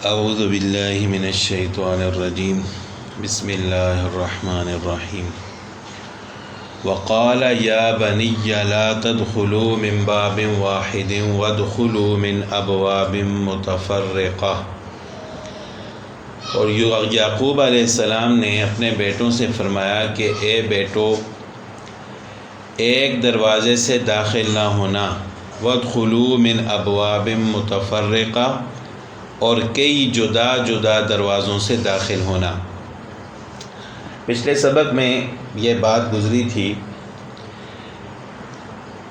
اعوذ باللہ من الشیطان الرجیم بسم اللہ الرحمن الرحیم وقال یا بنی لا تدخلوا من باب واحد وادخلوا من ابواب متفرقہ۔ اور یعقوب علیہ السلام نے اپنے بیٹوں سے فرمایا کہ اے بیٹو، ایک دروازے سے داخل نہ ہونا، وادخلوا من ابواب متفرقہ، اور کئی جدا جدا دروازوں سے داخل ہونا۔ پچھلے سبق میں یہ بات گزری تھی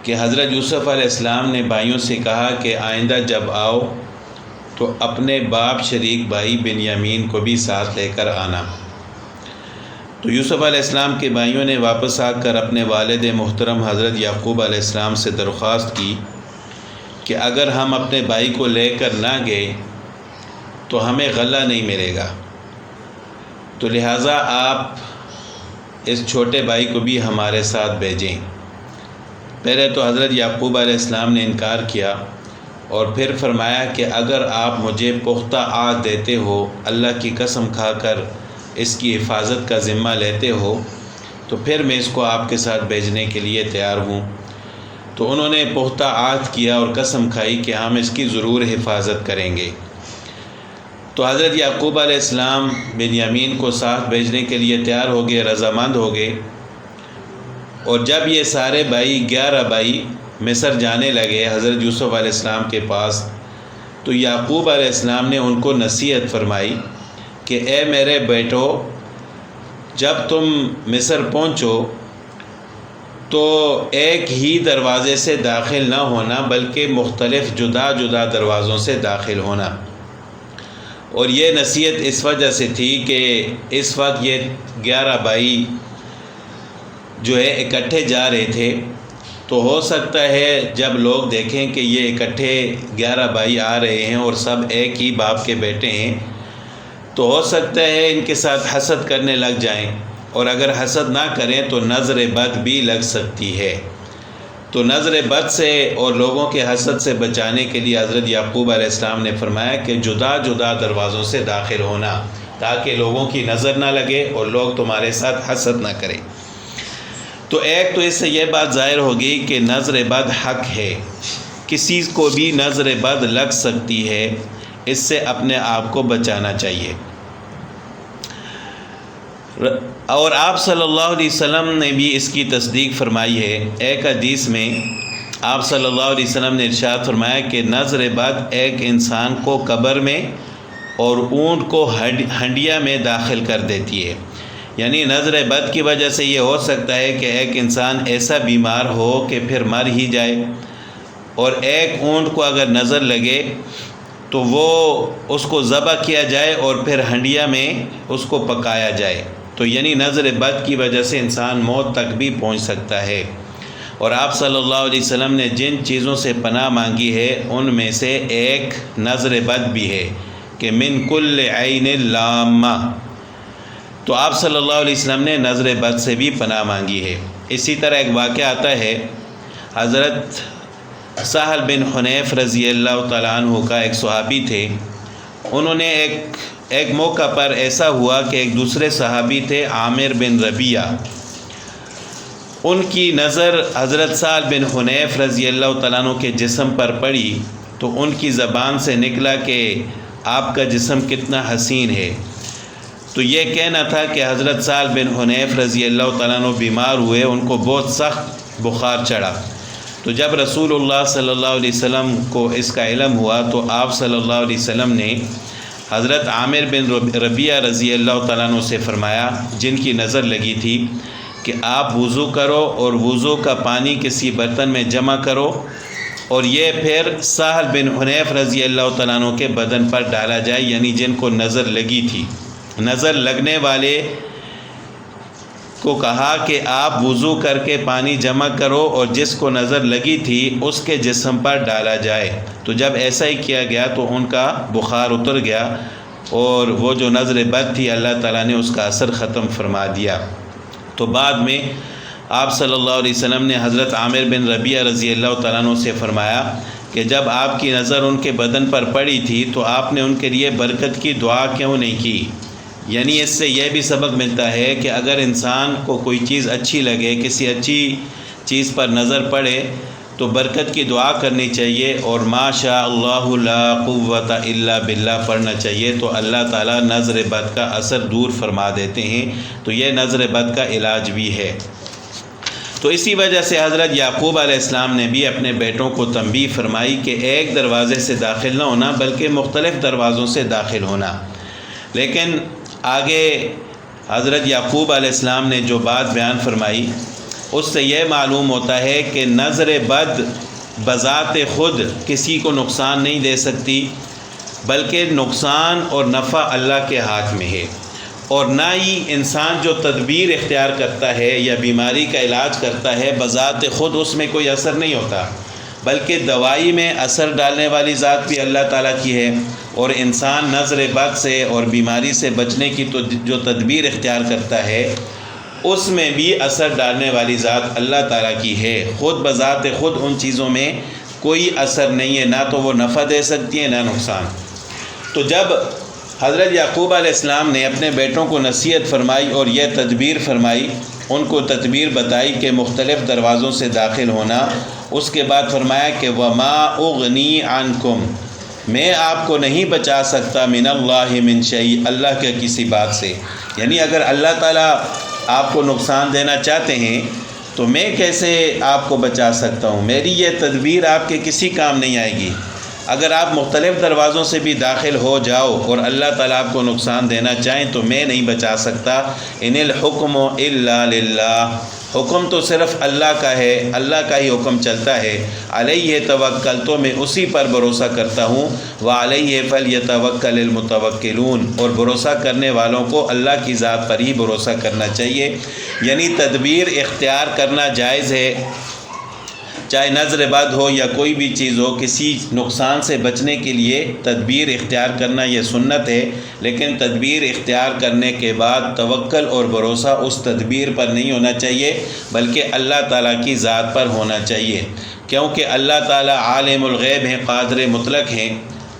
کہ حضرت یوسف علیہ السلام نے بھائیوں سے کہا کہ آئندہ جب آؤ تو اپنے باپ شریک بھائی بنیامین کو بھی ساتھ لے کر آنا۔ تو یوسف علیہ السلام کے بھائیوں نے واپس آ کر اپنے والد محترم حضرت یعقوب علیہ السلام سے درخواست کی کہ اگر ہم اپنے بھائی کو لے کر نہ گئے تو ہمیں غلہ نہیں ملے گا، تو لہٰذا آپ اس چھوٹے بھائی کو بھی ہمارے ساتھ بھیجیں۔ پہلے تو حضرت یعقوب علیہ السلام نے انکار کیا اور پھر فرمایا کہ اگر آپ مجھے پختہ عہد دیتے ہو، اللہ کی قسم کھا کر اس کی حفاظت کا ذمہ لیتے ہو، تو پھر میں اس کو آپ کے ساتھ بھیجنے کے لیے تیار ہوں۔ تو انہوں نے پختہ عہد کیا اور قسم کھائی کہ ہم اس کی ضرور حفاظت کریں گے۔ تو حضرت یعقوب علیہ السلام بنیامین کو ساتھ بھیجنے کے لیے تیار ہو گئے، رضامند ہو گئے۔ اور جب یہ سارے بھائی 11 بھائی مصر جانے لگے حضرت یوسف علیہ السلام کے پاس، تو یعقوب علیہ السلام نے ان کو نصیحت فرمائی کہ اے میرے بیٹو، جب تم مصر پہنچو تو ایک ہی دروازے سے داخل نہ ہونا بلکہ مختلف جدا جدا دروازوں سے داخل ہونا۔ اور یہ نصیحت اس وجہ سے تھی کہ اس وقت یہ 11 بھائی جو ہے اکٹھے جا رہے تھے، تو ہو سکتا ہے جب لوگ دیکھیں کہ یہ اکٹھے 11 بھائی آ رہے ہیں اور سب ایک ہی باپ کے بیٹے ہیں، تو ہو سکتا ہے ان کے ساتھ حسد کرنے لگ جائیں، اور اگر حسد نہ کریں تو نظر بد بھی لگ سکتی ہے۔ تو نظر بد سے اور لوگوں کے حسد سے بچانے کے لیے حضرت یعقوب علیہ السلام نے فرمایا کہ جدا جدا دروازوں سے داخل ہونا، تاکہ لوگوں کی نظر نہ لگے اور لوگ تمہارے ساتھ حسد نہ کریں۔ تو ایک تو اس سے یہ بات ظاہر ہوگی کہ نظر بد حق ہے، کسی کو بھی نظر بد لگ سکتی ہے، اس سے اپنے آپ کو بچانا چاہیے۔ اور آپ صلی اللہ علیہ وسلم نے بھی اس کی تصدیق فرمائی ہے۔ ایک حدیث میں آپ صلی اللہ علیہ وسلم نے ارشاد فرمایا کہ نظر بد ایک انسان کو قبر میں اور اونٹ کو ہنڈیا میں داخل کر دیتی ہے۔ یعنی نظر بد کی وجہ سے یہ ہو سکتا ہے کہ ایک انسان ایسا بیمار ہو کہ پھر مر ہی جائے، اور ایک اونٹ کو اگر نظر لگے تو وہ اس کو ذبح کیا جائے اور پھر ہنڈیا میں اس کو پکایا جائے۔ تو یعنی نظر بد کی وجہ سے انسان موت تک بھی پہنچ سکتا ہے۔ اور آپ صلی اللہ علیہ وسلم نے جن چیزوں سے پناہ مانگی ہے ان میں سے ایک نظر بد بھی ہے کہ من کل عین لامہ۔ تو آپ صلی اللہ علیہ وسلم نے نظر بد سے بھی پناہ مانگی ہے۔ اسی طرح ایک واقعہ آتا ہے، حضرت سہل بن حنیف رضی اللہ تعالیٰ عنہ کا ایک صحابی تھے، انہوں نے ایک موقع پر ایسا ہوا کہ ایک دوسرے صحابی تھے عامر بن ربیعہ، ان کی نظر حضرت سہل بن حنیف رضی اللہ تعالیٰ عنہ کے جسم پر پڑی، تو ان کی زبان سے نکلا کہ آپ کا جسم کتنا حسین ہے۔ تو یہ کہنا تھا کہ حضرت سہل بن حنیف رضی اللہ تعالیٰ عنہ بیمار ہوئے، ان کو بہت سخت بخار چڑھا۔ تو جب رسول اللہ صلی اللہ علیہ وسلم کو اس کا علم ہوا تو آپ صلی اللہ علیہ وسلم نے حضرت عامر بن ربیعہ رضی اللہ تعالیٰ عنہ سے فرمایا، جن کی نظر لگی تھی، کہ آپ وضو کرو اور وضو کا پانی کسی برتن میں جمع کرو، اور یہ پھر سہل بن حنیف رضی اللہ تعالیٰ عنہ کے بدن پر ڈالا جائے، یعنی جن کو نظر لگی تھی۔ نظر لگنے والے کو کہا کہ آپ وضو کر کے پانی جمع کرو اور جس کو نظر لگی تھی اس کے جسم پر ڈالا جائے۔ تو جب ایسا ہی کیا گیا تو ان کا بخار اتر گیا، اور وہ جو نظر بد تھی اللہ تعالیٰ نے اس کا اثر ختم فرما دیا۔ تو بعد میں آپ صلی اللہ علیہ وسلم نے حضرت عامر بن ربیعہ رضی اللہ تعالیٰ عنہ سے فرمایا کہ جب آپ کی نظر ان کے بدن پر پڑی تھی تو آپ نے ان کے لیے برکت کی دعا کیوں نہیں کی؟ یعنی اس سے یہ بھی سبق ملتا ہے کہ اگر انسان کو کوئی چیز اچھی لگے، کسی اچھی چیز پر نظر پڑے تو برکت کی دعا کرنی چاہیے، اور ما شاء اللہ لا قوت الا باللہ پڑھنا چاہیے، تو اللہ تعالیٰ نظر بد کا اثر دور فرما دیتے ہیں۔ تو یہ نظر بد کا علاج بھی ہے۔ تو اسی وجہ سے حضرت یعقوب علیہ السلام نے بھی اپنے بیٹوں کو تنبیہ فرمائی کہ ایک دروازے سے داخل نہ ہونا بلکہ مختلف دروازوں سے داخل ہونا۔ لیکن آگے حضرت یعقوب علیہ السلام نے جو بات بیان فرمائی اس سے یہ معلوم ہوتا ہے کہ نظر بد بذات خود کسی کو نقصان نہیں دے سکتی، بلکہ نقصان اور نفع اللہ کے ہاتھ میں ہے، اور نہ ہی انسان جو تدبیر اختیار کرتا ہے یا بیماری کا علاج کرتا ہے بذات خود اس میں کوئی اثر نہیں ہوتا، بلکہ دوائی میں اثر ڈالنے والی ذات بھی اللہ تعالیٰ کی ہے، اور انسان نظر بد سے اور بیماری سے بچنے کی تو جو تدبیر اختیار کرتا ہے اس میں بھی اثر ڈالنے والی ذات اللہ تعالیٰ کی ہے۔ خود بذات خود ان چیزوں میں کوئی اثر نہیں ہے، نہ تو وہ نفع دے سکتی ہیں نہ نقصان۔ تو جب حضرت یعقوب علیہ السلام نے اپنے بیٹوں کو نصیحت فرمائی اور یہ تدبیر فرمائی، ان کو تدبیر بتائی کہ مختلف دروازوں سے داخل ہونا، اس کے بعد فرمایا کہ وما اغنی عنکم، میں آپ کو نہیں بچا سکتا من اللہ من شیء، اللہ کے کسی بات سے۔ یعنی اگر اللہ تعالیٰ آپ کو نقصان دینا چاہتے ہیں تو میں کیسے آپ کو بچا سکتا ہوں؟ میری یہ تدبیر آپ کے کسی کام نہیں آئے گی۔ اگر آپ مختلف دروازوں سے بھی داخل ہو جاؤ اور اللہ تعالیٰ آپ کو نقصان دینا چاہیں تو میں نہیں بچا سکتا۔ ان الحکم الا للہ، حکم تو صرف اللہ کا ہے، اللہ کا ہی حکم چلتا ہے۔ علیہ توکلت، تو میں اسی پر بھروسہ کرتا ہوں، وعلیہ فلیتوکل المتوکلون، اور بھروسہ کرنے والوں کو اللہ کی ذات پر ہی بھروسہ کرنا چاہیے۔ یعنی تدبیر اختیار کرنا جائز ہے، چاہے نظر بد ہو یا کوئی بھی چیز ہو، کسی نقصان سے بچنے کے لیے تدبیر اختیار کرنا یہ سنت ہے، لیکن تدبیر اختیار کرنے کے بعد توکل اور بھروسہ اس تدبیر پر نہیں ہونا چاہیے بلکہ اللہ تعالیٰ کی ذات پر ہونا چاہیے، کیونکہ اللہ تعالیٰ عالم الغیب ہیں، قادر مطلق ہیں۔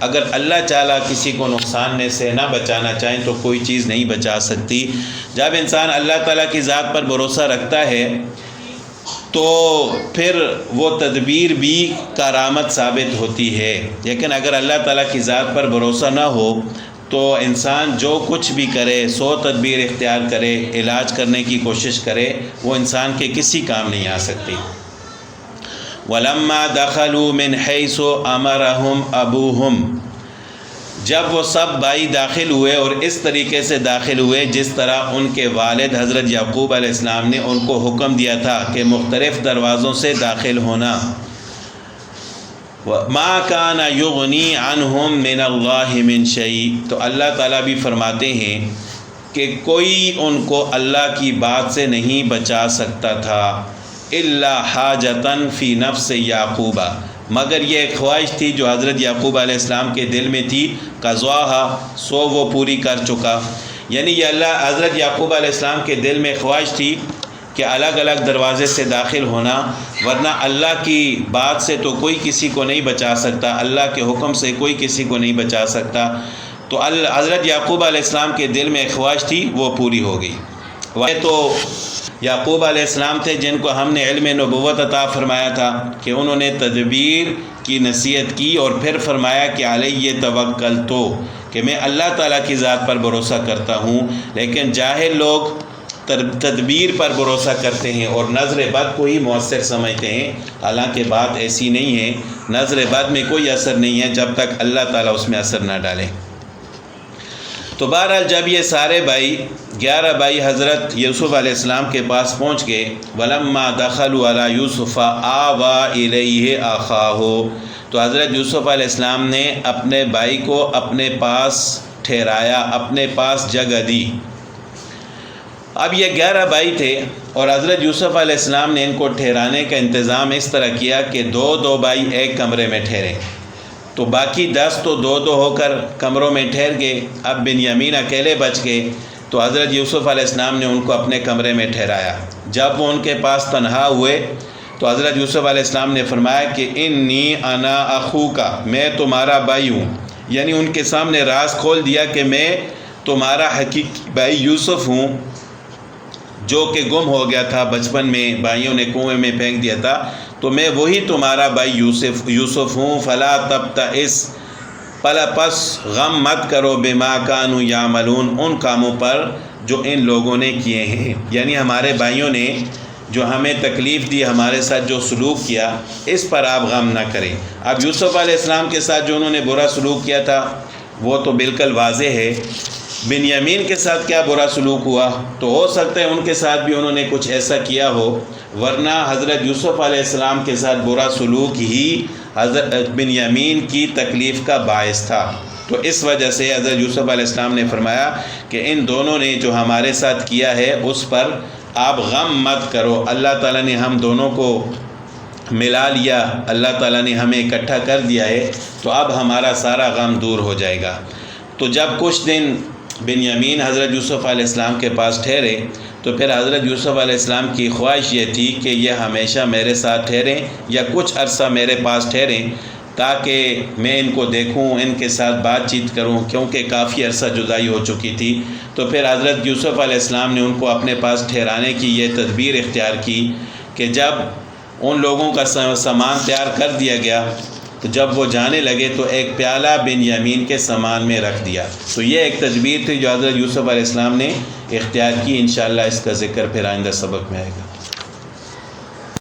اگر اللہ تعالیٰ کسی کو نقصان سے نہ بچانا چاہیں تو کوئی چیز نہیں بچا سکتی۔ جب انسان اللہ تعالیٰ کی ذات پر بھروسہ رکھتا ہے تو پھر وہ تدبیر بھی کارآمد ثابت ہوتی ہے، لیکن اگر اللہ تعالیٰ کی ذات پر بھروسہ نہ ہو تو انسان جو کچھ بھی کرے، 100 تدبیر اختیار کرے، علاج کرنے کی کوشش کرے، وہ انسان کے کسی کام نہیں آ سکتی۔ وَلَمَّا دَخَلُوا مِنْ حَيْثُ أَمَرَهُمْ أَبُوهُمْ، جب وہ سب بھائی داخل ہوئے اور اس طریقے سے داخل ہوئے جس طرح ان کے والد حضرت یعقوب علیہ السلام نے ان کو حکم دیا تھا کہ مختلف دروازوں سے داخل ہونا، مَا كَانَ يُغْنِي عَنْهُمْ مِنَ اللَّهِ مِنْ شَيْءٍ، تو اللہ تعالیٰ بھی فرماتے ہیں کہ کوئی ان کو اللہ کی بات سے نہیں بچا سکتا تھا، إِلَّا حَاجَةً فِي نَفْسِ يَعْقُوبَ، مگر یہ ایک خواہش تھی جو حضرت یعقوب علیہ السلام کے دل میں تھی، قضاها، سو وہ پوری کر چکا۔ یعنی یہ اللہ حضرت یعقوب علیہ السلام کے دل میں خواہش تھی کہ الگ الگ دروازے سے داخل ہونا، ورنہ اللہ کی بات سے تو کوئی کسی کو نہیں بچا سکتا، اللہ کے حکم سے کوئی کسی کو نہیں بچا سکتا۔ تو حضرت یعقوب علیہ السلام کے دل میں ایک خواہش تھی، وہ پوری ہو گئی۔ وہ تو یعقوب علیہ السلام تھے جن کو ہم نے علم نبوت عطا فرمایا تھا کہ انہوں نے تدبیر کی نصیحت کی اور پھر فرمایا کہ علیہ توکلت، کہ میں اللہ تعالیٰ کی ذات پر بھروسہ کرتا ہوں۔ لیکن جاہل لوگ تدبیر پر بھروسہ کرتے ہیں اور نظر بد کو ہی مؤثر سمجھتے ہیں، حالانکہ بات ایسی نہیں ہے، نظر بد میں کوئی اثر نہیں ہے جب تک اللہ تعالیٰ اس میں اثر نہ ڈالے۔ تو بہرحال جب یہ سارے بھائی 11 بھائی حضرت یوسف علیہ السلام کے پاس پہنچ گئے، وَلَمَّا دَخَلُوا عَلَى يُوسُفَ آوَى إِلَيْهِ أَخَاهُ، تو حضرت یوسف علیہ السلام نے اپنے بھائی کو اپنے پاس ٹھہرایا، اپنے پاس جگہ دی۔ اب یہ 11 بھائی تھے اور حضرت یوسف علیہ السلام نے ان کو ٹھہرانے کا انتظام اس طرح کیا کہ 2 بھائی ایک کمرے میں ٹھہرے، تو باقی 10 تو 2 ہو کر کمروں میں ٹھہر گئے۔ اب بنیامین اکیلے بچ گئے، تو حضرت یوسف علیہ السلام نے ان کو اپنے کمرے میں ٹھہرایا۔ جب وہ ان کے پاس تنہا ہوئے تو حضرت یوسف علیہ السلام نے فرمایا کہ انی انا اخوکا، میں تمہارا بھائی ہوں، یعنی ان کے سامنے راز کھول دیا کہ میں تمہارا حقیقی بھائی یوسف ہوں، جو کہ گم ہو گیا تھا بچپن میں، بھائیوں نے کنویں میں پھینک دیا تھا، تو میں وہی تمہارا بھائی یوسف ہوں۔ فلا تبتئس، پس غم مت کرو، بما کانوا یعملون، ان کاموں پر جو ان لوگوں نے کیے ہیں، یعنی ہمارے بھائیوں نے جو ہمیں تکلیف دی، ہمارے ساتھ جو سلوک کیا، اس پر آپ غم نہ کریں۔ اب یوسف علیہ السلام کے ساتھ جو انہوں نے برا سلوک کیا تھا وہ تو بالکل واضح ہے، بنیامین کے ساتھ کیا برا سلوک ہوا، تو ہو سکتا ہے ان کے ساتھ بھی انہوں نے کچھ ایسا کیا ہو، ورنہ حضرت یوسف علیہ السلام کے ساتھ برا سلوک ہی حضرت بنیامین کی تکلیف کا باعث تھا۔ تو اس وجہ سے حضرت یوسف علیہ السلام نے فرمایا کہ ان دونوں نے جو ہمارے ساتھ کیا ہے اس پر آپ غم مت کرو، اللہ تعالیٰ نے ہم دونوں کو ملا لیا، اللہ تعالیٰ نے ہمیں اکٹھا کر دیا ہے، تو اب ہمارا سارا غم دور ہو جائے گا۔ تو جب کچھ دن بنیامین حضرت یوسف علیہ السلام کے پاس ٹھہرے تو پھر حضرت یوسف علیہ السلام کی خواہش یہ تھی کہ یہ ہمیشہ میرے ساتھ ٹھہریں یا کچھ عرصہ میرے پاس ٹھہریں، تاکہ میں ان کو دیکھوں، ان کے ساتھ بات چیت کروں، کیونکہ کافی عرصہ جدائی ہو چکی تھی۔ تو پھر حضرت یوسف علیہ السلام نے ان کو اپنے پاس ٹھہرانے کی یہ تدبیر اختیار کی کہ جب ان لوگوں کا سامان تیار کر دیا گیا تو جب وہ جانے لگے تو ایک پیالہ بنیامین کے سامان میں رکھ دیا۔ تو یہ ایک تدبیر تھی جو حضرت یوسف علیہ السلام نے اختیار کی۔ انشاءاللہ اس کا ذکر پھر آئندہ سبق میں آئے گا۔